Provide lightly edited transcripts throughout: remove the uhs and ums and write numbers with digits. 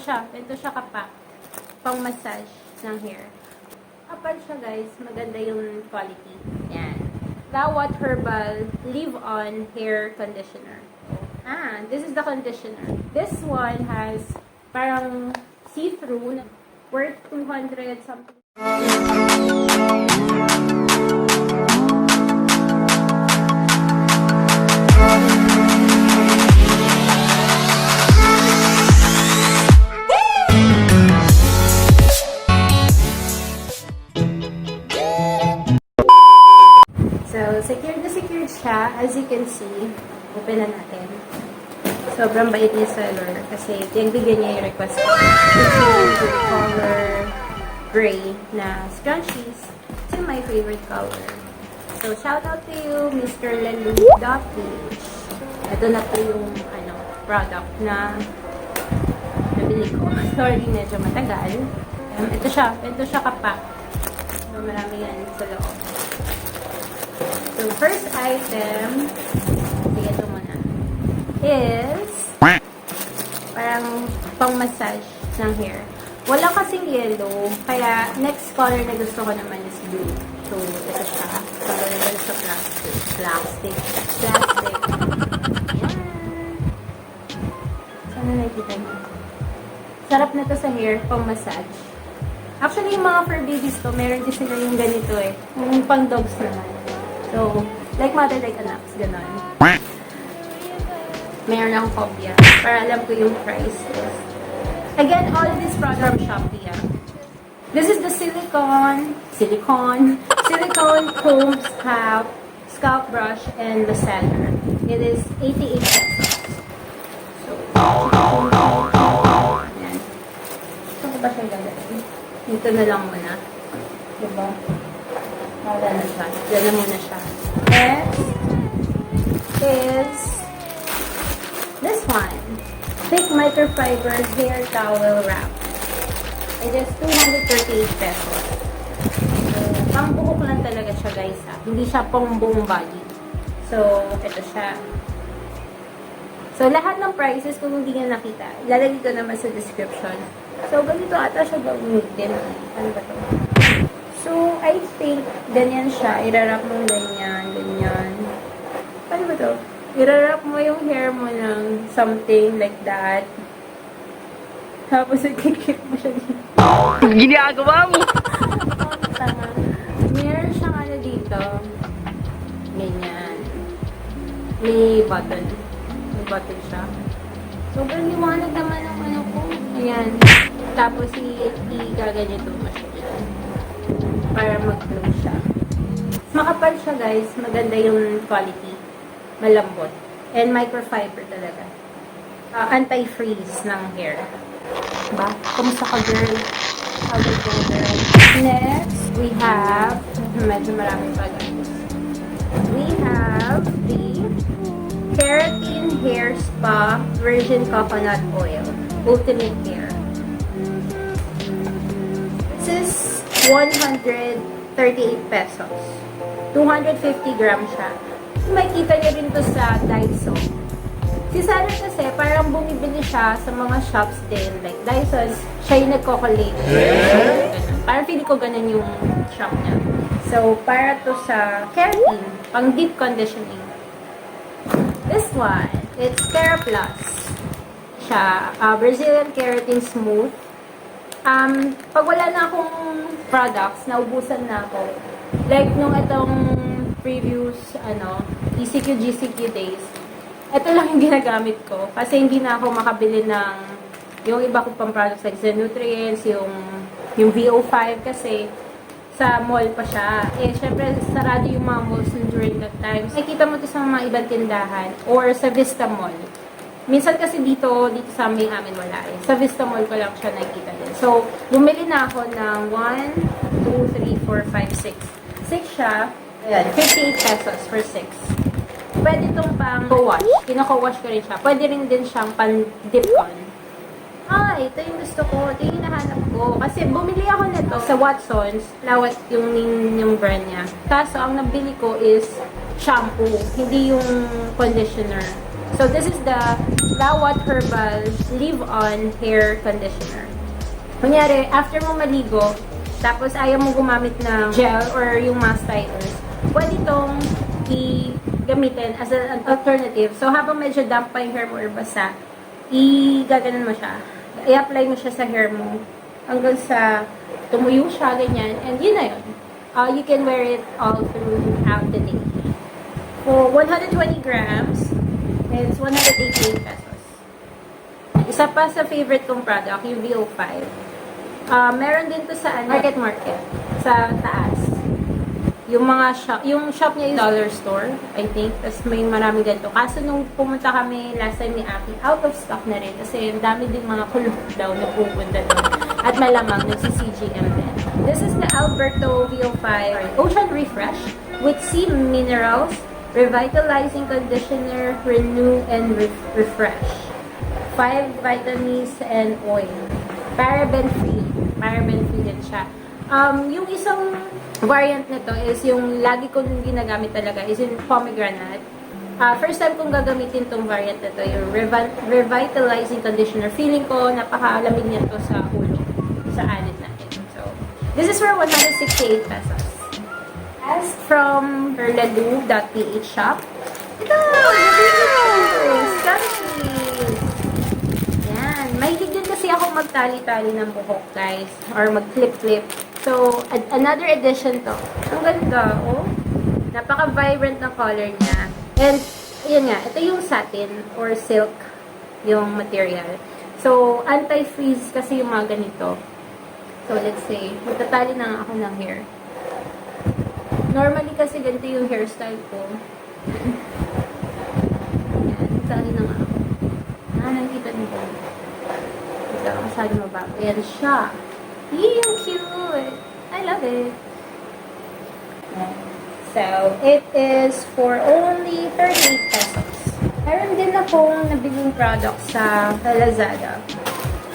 siya. Ito siya kapak. Pang massage ng hair. Kapal siya guys. Maganda yung quality. Yan. Lauat Herbal Leave-On Hair Conditioner. This is the conditioner. This one has parang see-through. Worth 200 something. So, secured na secured siya. As you can see, open na natin. Sobrang bait niya seller kasi bigyan niya yung request ko. It's a color gray na scrunchies. It's my favorite color. So, shout out to you, Mr. Lalu.ph. Ito na po yung product na nabili ko. Sorry, medyo matagal. Ito siya kapak. So, marami yan sa loob. So, first item, sige ito muna, is parang pang-massage ng hair. Wala kasing yellow, kaya next color na gusto ko naman is blue. So, ito siya. Paglalagay sa plastic. Ayan. Sana nakikita niyo. Sarap na to sa hair, pang-massage. Actually, yung mga fur babies ko, meron din sila yung ganito eh. Yung pang-dogs naman. So, like mother, like anaks, gano'n. Meron akong kopya para alam ko yung price. Again, all of these products from Shopee. This is the silicone comb scalp brush and the seller. It is 88 pesos. So, yan. Saan ko ba siya gagawin? Dito na lang muna. Diba? Wala na siya. Diyan na muna siya. Next is this one. Thick microfiber hair towel wrap. It is 238 pesos. So, pang buhok lang talaga siya guys. Hindi siya pang buong body. So, ito siya. So, lahat ng prices kung hindi nyo nakita, ilalagay ko naman sa description. So, ganito ata siya gawin din. Ano ba ito? So, I think, ganyan siya. Irarap mo ganyan. Paano ba ito? Irarap mo yung hair mo ng something like that. Tapos, ikikip mo siya dito. Ginagawa mo! Meron siyang dito. Ganyan. May button. May button siya. Sobrang liwanag naman ng ko. Ayan. Tapos, i-gaganito mo siya dyan. Para mag-glow siya. Makapal siya guys. Maganda yung quality. Malambot. And microfiber talaga. Anti-freeze ng hair. Diba? Kamusta ka girl? How do you go girl? Next, we have medyo maraming products. We have the Keratin Hair Spa Virgin Coconut Oil. Ultimate Hair. This is 138 pesos. 250 grams siya. Makikita niyo rin to sa Daiso. Si Satin kasi parang bumibili siya sa mga shops din. Like Daiso, siya yung nagko-collate. Parang feeling ko ganun yung shop niya. So, para to sa Keratin, pang deep conditioning. This one, it's Keraplus. Siya, Brazilian Keratin Smooth. Pag wala na akong products, naubusan na ako. Like, nung itong previous, ECQ, GCQ days, ito lang yung ginagamit ko. Kasi hindi na ako makabili ng yung iba ko pang products like Zenutrients, yung VO5 kasi sa mall pa siya. Eh, syempre, sarado yung mga malls during that time. Nakikita mo to sa mga ibang tindahan or sa Vista Mall. Minsan kasi dito sa amin wala eh. Sa Vista Mall ko lang siya nakikita din. So, bumili na ako ng 1, 2, 3, 4, 5, 6. 6 siya. Ayan, 58 pesos for 6. Pwede itong pang wash. Kinako-wash ko rin siya. Pwede rin din siyang pan-dip on. Ito yung gusto ko. Ito yung hinahanap ko. Kasi bumili ako nito sa Watsons. Lauat yung brand niya. Kaso, ang nabili ko is shampoo. Hindi yung conditioner. So, this is the Lauat Herbal Leave-On Hair Conditioner. Kunyari, after mo maligo, tapos ayaw mo gumamit ng gel or yung mask tighters, pwede itong gamitin as an alternative. So, habang medyo damp pa yung hair mo or basa, gaganon mo siya. I-apply mo siya sa hair mo hanggang sa tumuyo siya, ganyan. And yun na yun. You can wear it all throughout the day. For 120 grams, it's 188 pesos. Isa pa sa favorite kong product, yung VO5. Meron din to sa market sa taas. Yung shop niya is dollar store, I think. Tapos may marami ganito. Kaso nung pumunta kami last time ni Aki, out of stock na rin. Kasi dami din mga kulot daw na pupunta doon. At malamang si CGM din. This is the Alberto VO5 Ocean Refresh with sea minerals, revitalizing conditioner, renew and refresh. 5 vitamins and oil. Paraben free din siya. Yung isang variant nito is yung lagi ko nung ginagamit talaga is yung pomegranate. First time kong gagamitin tong variant nito, yung revitalizing conditioner. Feeling ko napakalamig niya to sa ulo, sa anit natin. So, this is for 168 pesos. As from herlalu.ph shop. Ito! Scrunchies! Yan. Mahilig din kasi ako magtali-tali ng buhok, guys. Or mag-clip-clip. So, another edition to. Ang ganda, oh. Napaka-vibrant ng color niya. And, yun nga, ito yung satin or silk yung material. So, anti-freeze kasi yung mga ganito. So, let's say, magtatali na ako ng hair. Normally kasi ganito yung hairstyle ko. Yan, magtatali na nga ako. Nakikita niyo. Ito, masyado mabago. Yan siya. Yung cute! I love it. So, it is for only 38 pesos. Meron din akong nabiling product sa Lazada.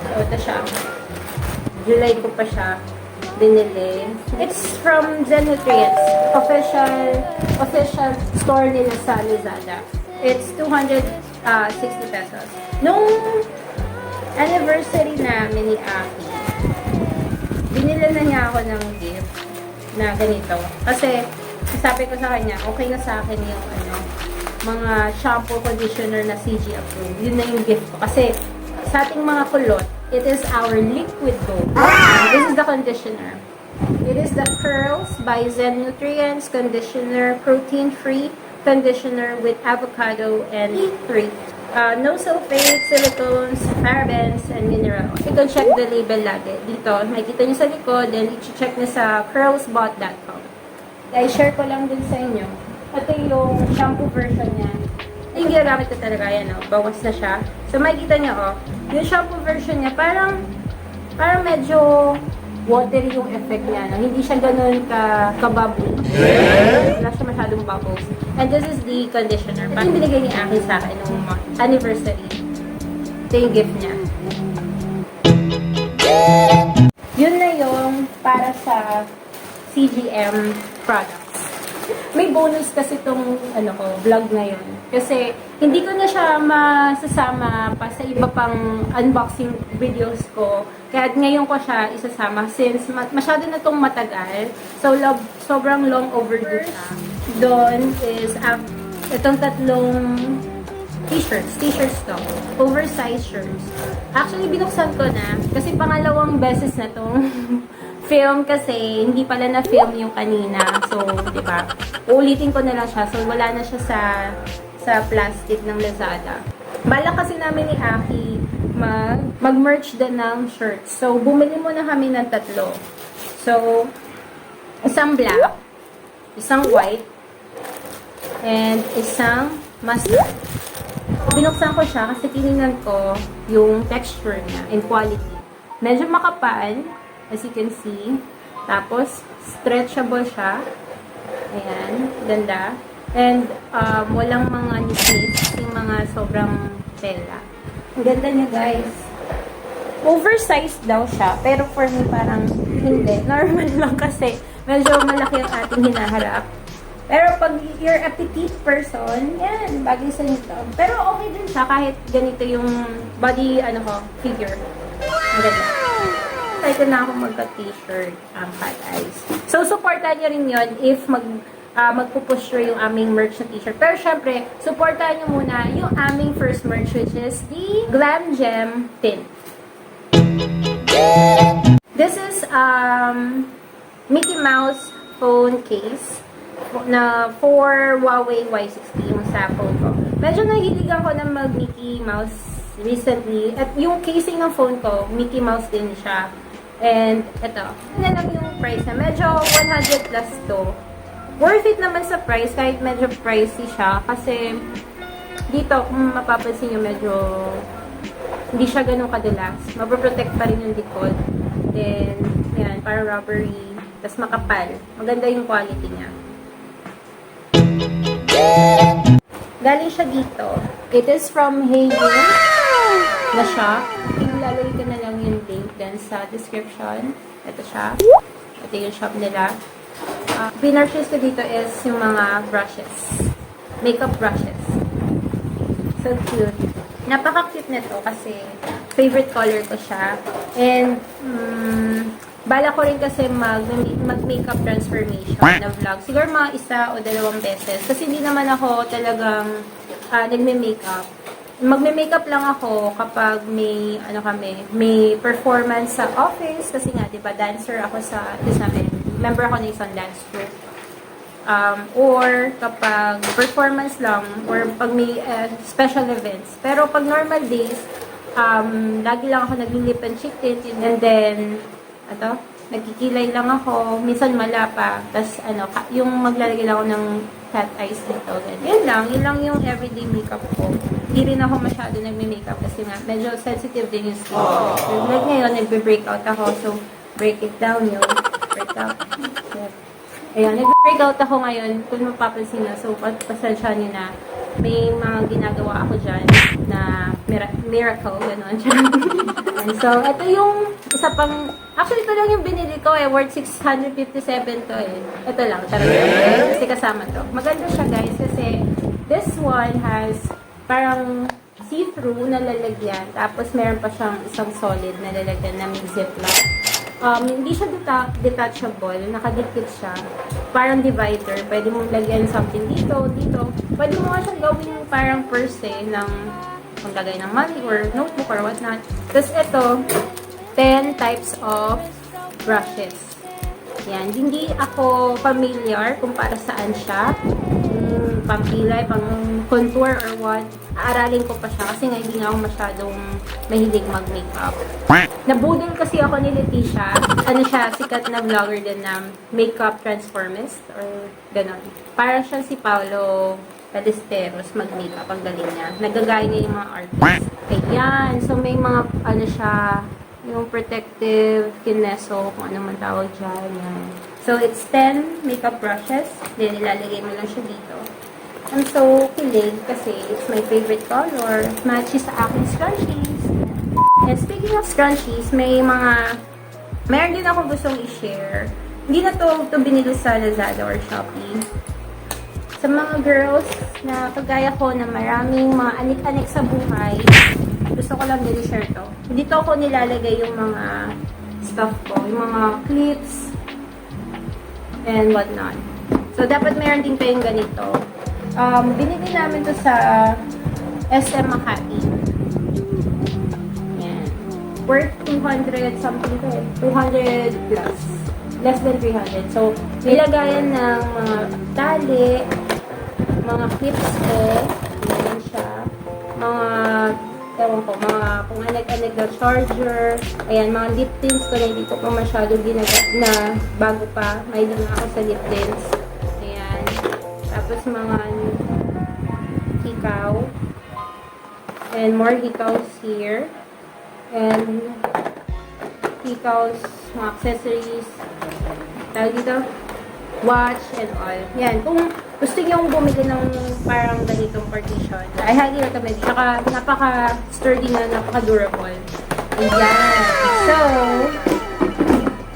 So, ito siya. July ko pa siya binili. It's from Zenutrients. Official store nila sa Lazada. It's 260 pesos. Nung anniversary namin ni Aki, binili na niya ako ng gift na ganito. Kasi, sabi ko sa kanya, okay na sa akin yung mga shampoo, conditioner na CG approved. Yun na yung gift ko. Kasi, sa ating mga kulot, it is our liquid gold. This is the conditioner. It is the Curls by Zenutrients Conditioner, protein-free conditioner with avocado and E3. No sulfate, silicones, parabens, and minerals. You can check the label lagi. Dito, makikita nyo sa likod, then i-check nyo sa curlsbot.com. Guys, share ko lang din sa inyo. Ito yung shampoo version niya. Yung ginagamit ko talaga, yan o. Bawas na siya. So, makikita nyo, yung shampoo version niya, parang medyo watery yung effect niya. No? Hindi siya ganun ka-bubbly. Wala siya masyadong bubbles. And this is the conditioner. Ito yung binigay ni Aki sa akin nung anniversary. Ito yung gift niya. Yun na yung para sa CGM products. May bonus kasi itong vlog ngayon. Kasi hindi ko na siya masasama pa sa iba pang unboxing videos ko. Kaya ngayon ko siya isasama since masyado na itong matagal. So, sobrang long overdue siya. Doon is itong tatlong t-shirts to. Oversized shirts. Actually, binuksan ko na kasi pangalawang beses na itong film kasi hindi pala na-film yung kanina. So, di ba? Uulitin ko na lang siya. So, wala na siya sa plastic ng Lazada. Balak kasi namin ni Aki mag-merch din ng shirts. So, bumili muna kami ng tatlo. So, isang black, isang white, and isang mustard. Binuksan ko siya kasi tinignan ko yung texture niya and quality. Medyo makapal, as you can see. Tapos, stretchable siya. Ayan, ganda. And, walang mga nipis, yung mga sobrang tela. Ang ganda niya, guys. Oversized daw siya, pero for me parang hindi. Normal lang kasi medyo malaki ang ating hinaharap. Pero pag you're a petite person, yan, bagay sa nito. Pero okay din siya kahit ganito yung body, figure. Maganda. Excited na ako magka-t-shirt ang Cat Eyes. So, supportan nyo rin yun if magpupush yung aming merch na t-shirt. Pero syempre, supportan nyo muna yung aming first merch, which is the Glam Gem pin. This is Mickey Mouse phone case na for Huawei Y60 yung sa phone ko. Medyo nahiligan ko na mag-Mickey Mouse recently. At yung casing ng phone ko, Mickey Mouse din siya. And ito, na lang yung price na. Medyo 100 plus to. Worth it naman sa price kahit medyo pricey siya. Kasi dito, kung mapapansin nyo, medyo hindi siya ganun kadulas. Mapaprotect pa rin yung likod. Then, yan, para rubbery. Tapos makapal. Maganda yung quality niya. Galing siya dito. It is from HeyHue na shop. Ilalagay ko na lang yung link din sa description. Ito siya. Ito yung shop nila. Pinurchase ko dito is yung mga brushes. Makeup brushes. So cute. Napaka-cute nito kasi favorite color ko siya. And, bala ko rin kasi mag-makeup transformation na vlog. Siguro mga 1 o 2 beses. Kasi hindi naman ako talagang nagme-makeup. Magme-makeup lang ako kapag may, may performance sa office. Kasi nga, di ba, dancer ako sa amin. Member ako ng isang dance group. Or kapag performance lang, or pag may special events. Pero pag normal days, lagi lang ako nag-lip and cheek tint. And then, nagkikilay lang ako. Minsan malapa. Tapos, yung maglalagay lang ako ng cat eyes dito. Yun lang yung everyday makeup ko. Hindi rin ako masyado nagme-makeup kasi nga, medyo sensitive din yung skin. So, like ngayon, nagbe-breakout ako. So, break it down yung breakout. Ayan, nag-breakout ako ngayon. Kung mapapansin na, so, pasensya nyo na. May mga ginagawa ako dyan na miracle, gano'n. So, ito yung isa pang, actually, ito lang yung binili ko worth 657 to Ito lang, talaga. Kasi kasama to. Maganda siya, guys, kasi this one has parang see-through na lalagyan. Tapos, meron pa siyang isang solid na lalagyan na may ziplock. Hindi siya detachable. Nakadikit siya. Parang divider. Pwede mong lagyan something dito, dito. Pwede mo nga siyang gawin parang purse ng paglagay ng money or notebook or whatnot. Tapos ito, 10 types of brushes. Yan. Hindi ako familiar kung para saan siya. Pampilay, pang contour or what. Aaralin ko pa siya kasi nga hindi nga ako masyadong mahilig mag-makeup. Nabudol kasi ako ni Leticia. Siya, sikat na vlogger din na makeup transformist or gano'n. Para siya si Paolo Padesteros mag-makeup. Ang galing niya. Nagagaya niya yung mga artists. Ayan. So, may mga, siya, yung protective kineso, kung ano man tawag dyan. Yan. So, it's 10 makeup brushes. Then, ilalagay mo lang siya dito. I'm so kilig kasi it's my favorite color. Matches sa aking scrunchies. And speaking of scrunchies, meron din ako gustong i-share. Hindi na to binili sa Lazada or Shopee. Sa mga girls na kagaya ko na maraming mga anik-anik sa buhay, gusto ko lang din i-share to. Dito ako nilalagay yung mga stuff ko, yung mga clips and whatnot. So, dapat meron din kayong ganito. Binili namin to sa SM Makati. Yan. Worth 200 something to 200 plus. Less than 300. So, nilagayan ng mga tali, mga clips ko. Yan siya. Mga kung anig-anig na charger. Ayan, mga lip tints ko na hindi ko pa masyado na bago pa. May din ako sa lip tints. Ayan. Tapos mga hikaw. And more hikaws here. And hikaws, mga accessories. Tawag dito, watch and all. Yan. Kung gusto nyo bumili ng parang ganitong partition, I highly recommend. Tsaka napaka-sturdy na, napaka-durable. Ayan. So,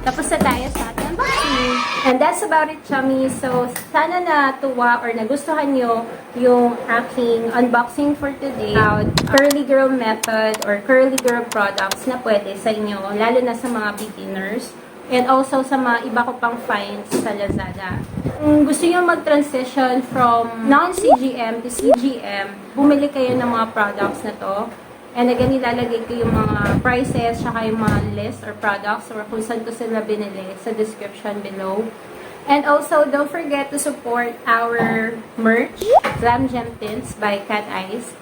tapos na tayo sa ating unboxing. And that's about it, chummy. So, sana natuwa or nagustuhan nyo yung aking unboxing for today about curly girl method or curly girl products na pwede sa inyo, lalo na sa mga beginners. And also sa mga iba ko pang finds sa Lazada. Kung gusto nyo mag-transition from non-CGM to CGM, bumili kayo ng mga products na to. And again, ilalagay ko yung mga prices, tsaka yung mga list or products or kung saan ko sila binili sa description below. And also, don't forget to support our merch, Glam Gem Tints by Cat Eyes.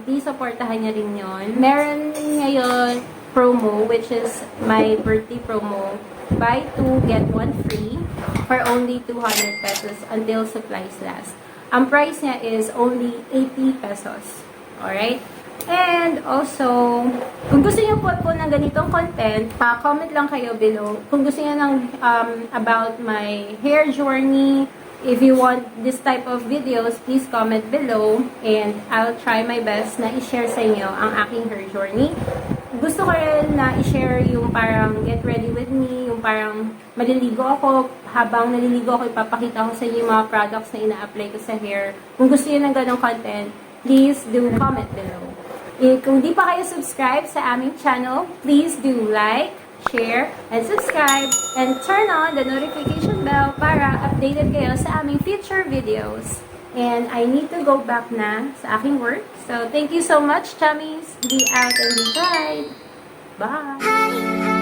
Please supportahan nyo rin yun. Meron ngayon promo, which is my birthday promo. Buy 2, get 1 free for only 200 pesos until supplies last. Ang price niya is only 80 pesos. Alright? And also, kung gusto niyo po ng ganitong content, pa-comment lang kayo below. Kung gusto niyo ng about my hair journey, if you want this type of videos, please comment below and I'll try my best na i-share sa inyo ang aking hair journey. Gusto ko rin na i-share yung parang get ready with me, yung parang maliligo ako, habang naliligo ako, ipapakita ko sa inyo yung mga products na ina-apply ko sa hair. Kung gusto niyo ng ganong content, please do comment below. Kung di pa kayo subscribe sa aming channel, please do like, share, and subscribe, and turn on the notification bell para updated kayo sa aming future videos. And I need to go back na sa aking work. So, thank you so much, chummies. Be out and be bright. Bye!